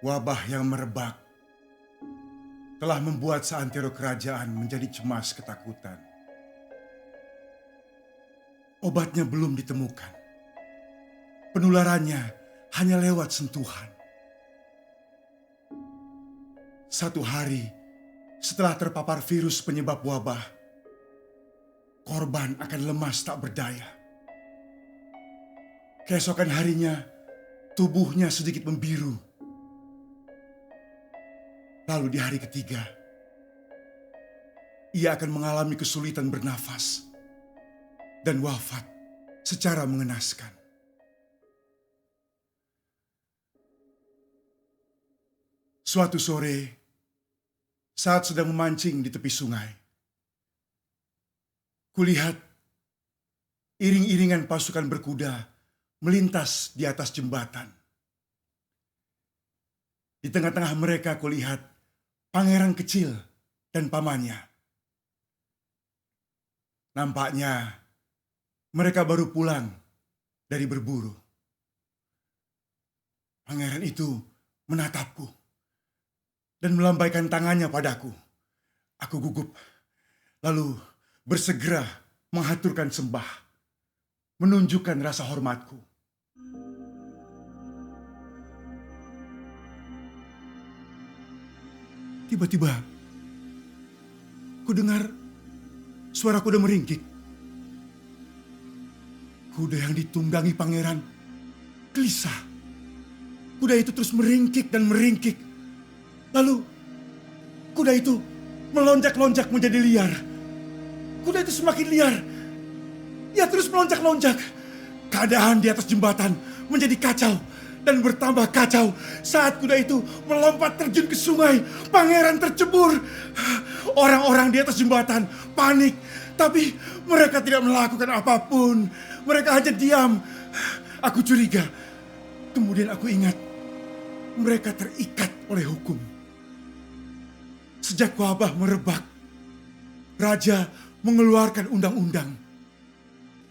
Wabah yang merebak telah membuat seantero kerajaan menjadi cemas ketakutan. Obatnya belum ditemukan. Penularannya hanya lewat sentuhan. Satu hari setelah terpapar virus penyebab wabah, korban akan lemas tak berdaya. Keesokan harinya, tubuhnya sedikit membiru. Lalu di hari ketiga, ia akan mengalami kesulitan bernafas dan wafat secara mengenaskan. Suatu sore, saat sedang memancing di tepi sungai, kulihat iring-iringan pasukan berkuda melintas di atas jembatan. Di tengah-tengah mereka kulihat pangeran kecil dan pamannya. Nampaknya mereka baru pulang dari berburu. Pangeran itu menatapku dan melambaikan tangannya padaku. Aku gugup, lalu bersegera menghaturkan sembah, menunjukkan rasa hormatku. Tiba-tiba, ku dengar suara kuda meringkik. Kuda yang ditunggangi pangeran gelisah. Kuda itu terus meringkik dan meringkik. Lalu, kuda itu melonjak-lonjak menjadi liar. Kuda itu semakin liar. Ia terus melonjak-lonjak. Keadaan di atas jembatan menjadi kacau dan bertambah kacau saat kuda itu melompat terjun ke sungai. Pangeran tercebur. Orang-orang di atas jembatan panik, tapi mereka tidak melakukan apapun. Mereka hanya diam. Aku curiga. Kemudian aku ingat, mereka terikat oleh hukum. Sejak wabah merebak, raja mengeluarkan undang-undang.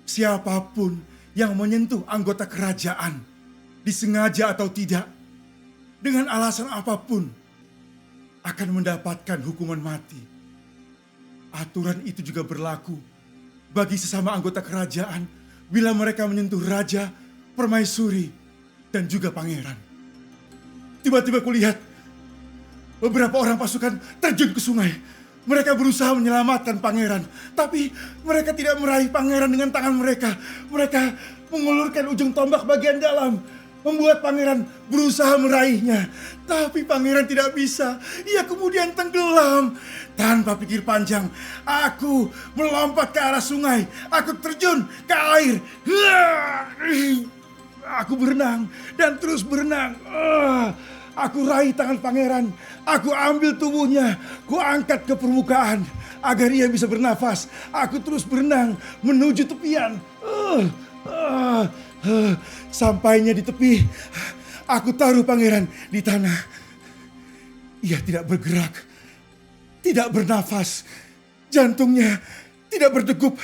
Siapapun yang menyentuh anggota kerajaan, disengaja atau tidak, dengan alasan apapun, akan mendapatkan hukuman mati. Aturan itu juga berlaku bagi sesama anggota kerajaan bila mereka menyentuh raja, permaisuri, dan juga pangeran. Tiba-tiba kulihat beberapa orang pasukan terjun ke sungai. Mereka berusaha menyelamatkan pangeran, tapi mereka tidak meraih pangeran dengan tangan mereka. Mereka mengulurkan ujung tombak bagian dalam, membuat pangeran berusaha meraihnya. Tapi pangeran tidak bisa. Ia kemudian tenggelam. Tanpa pikir panjang, aku melompat ke arah sungai. Aku terjun ke air. Aku berenang dan terus berenang. Aku raih tangan pangeran. Aku ambil tubuhnya. Ku angkat ke permukaan agar ia bisa bernafas. Aku terus berenang menuju tepian. Sampainya di tepi, aku taruh pangeran di tanah. Ia tidak bergerak, tidak bernafas. Jantungnya tidak berdegup.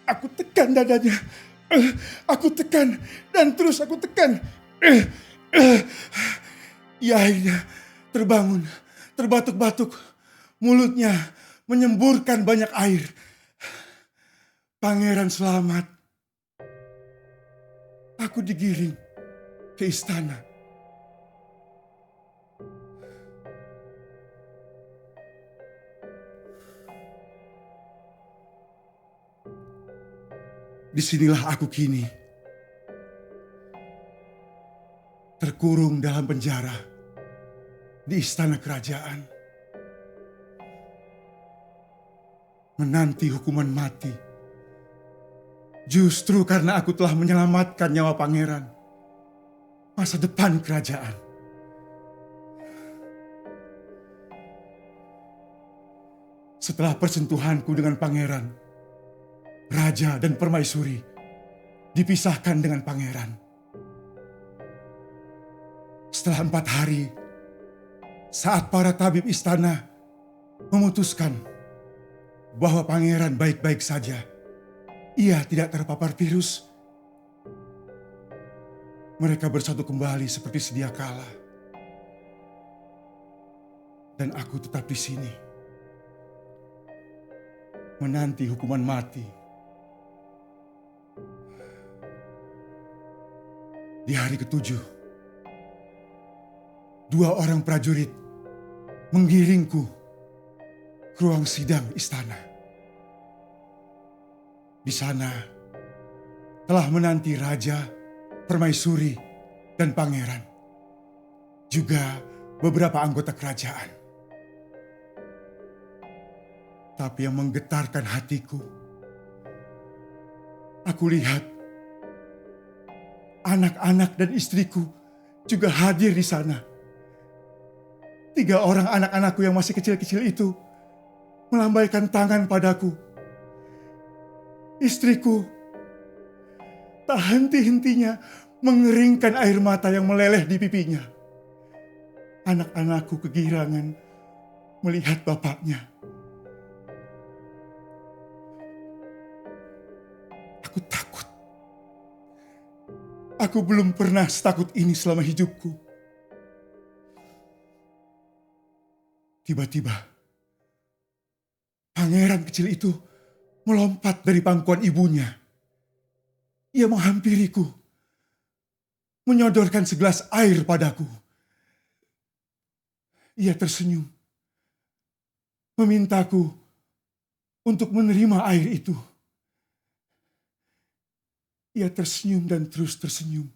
Aku tekan dadanya. Aku tekan dan terus aku tekan. Ia akhirnya terbangun, terbatuk-batuk. Mulutnya menyemburkan banyak air. Pangeran selamat. Aku digiring ke istana. Disinilah aku kini, terkurung dalam penjara di istana kerajaan, menanti hukuman mati. Justru karena aku telah menyelamatkan nyawa pangeran, masa depan kerajaan. Setelah persentuhanku dengan pangeran, raja dan permaisuri dipisahkan dengan pangeran. Setelah 4 hari, saat para tabib istana memutuskan bahwa pangeran baik-baik saja, ia tidak terpapar virus, mereka bersatu kembali seperti sedia kala. Dan aku tetap di sini, menanti hukuman mati. Di hari ketujuh, 2 orang prajurit menggiringku ke ruang sidang istana. Di sana telah menanti raja, permaisuri, dan pangeran, juga beberapa anggota kerajaan. Tapi yang menggetarkan hatiku, aku lihat anak-anak dan istriku juga hadir di sana. 3 orang anak-anakku yang masih kecil-kecil itu melambaikan tangan padaku. Istriku tak henti-hentinya mengeringkan air mata yang meleleh di pipinya. Anak-anakku kegirangan melihat bapaknya. Aku takut. Aku belum pernah setakut ini selama hidupku. Tiba-tiba, pangeran kecil itu melompat dari pangkuan ibunya. Ia menghampiriku, menyodorkan segelas air padaku. Ia tersenyum, memintaku untuk menerima air itu. Ia tersenyum dan terus tersenyum.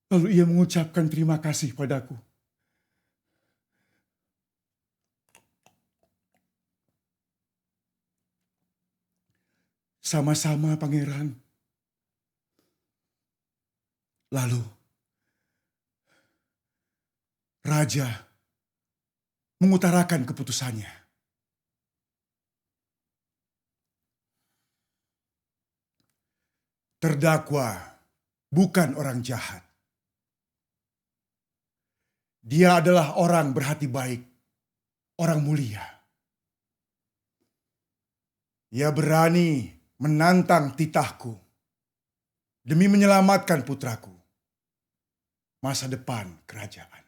Lalu ia mengucapkan terima kasih padaku. Sama-sama, pangeran. Lalu, raja mengutarakan keputusannya. Terdakwa bukan orang jahat. Dia adalah orang berhati baik, orang mulia. Ia berani menantang titahku demi menyelamatkan putraku, masa depan kerajaan.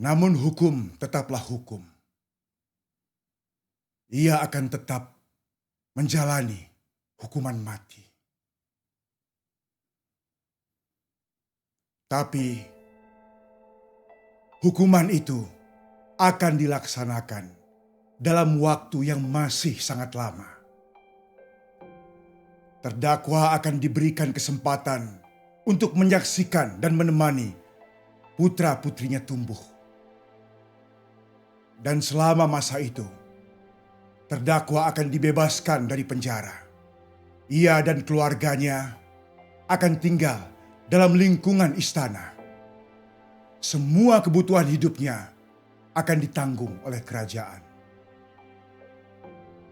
Namun hukum tetaplah hukum. Ia akan tetap menjalani hukuman mati. Tapi hukuman itu akan dilaksanakan dalam waktu yang masih sangat lama. Terdakwa akan diberikan kesempatan untuk menyaksikan dan menemani putra-putrinya tumbuh. Dan selama masa itu, terdakwa akan dibebaskan dari penjara. Ia dan keluarganya akan tinggal dalam lingkungan istana. Semua kebutuhan hidupnya akan ditanggung oleh kerajaan.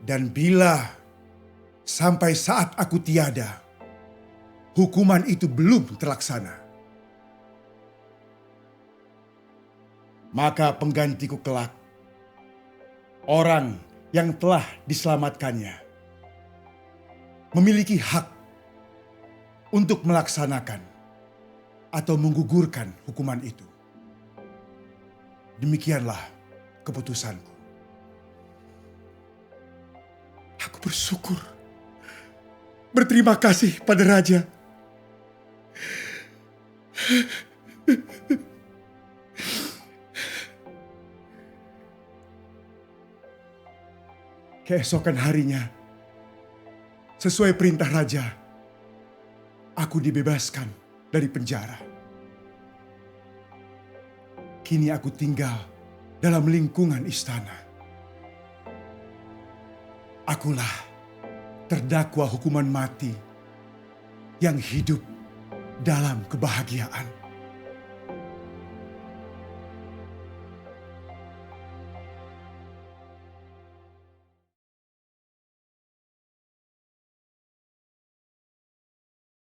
Dan bila sampai saat aku tiada, hukuman itu belum terlaksana, maka penggantiku kelak, orang yang telah diselamatkannya, memiliki hak untuk melaksanakan atau menggugurkan hukuman itu. Demikianlah keputusanku. Aku bersyukur, berterima kasih pada raja. Keesokan harinya, sesuai perintah raja, aku dibebaskan dari penjara. Kini aku tinggal dalam lingkungan istana. Akulah terdakwa hukuman mati yang hidup dalam kebahagiaan.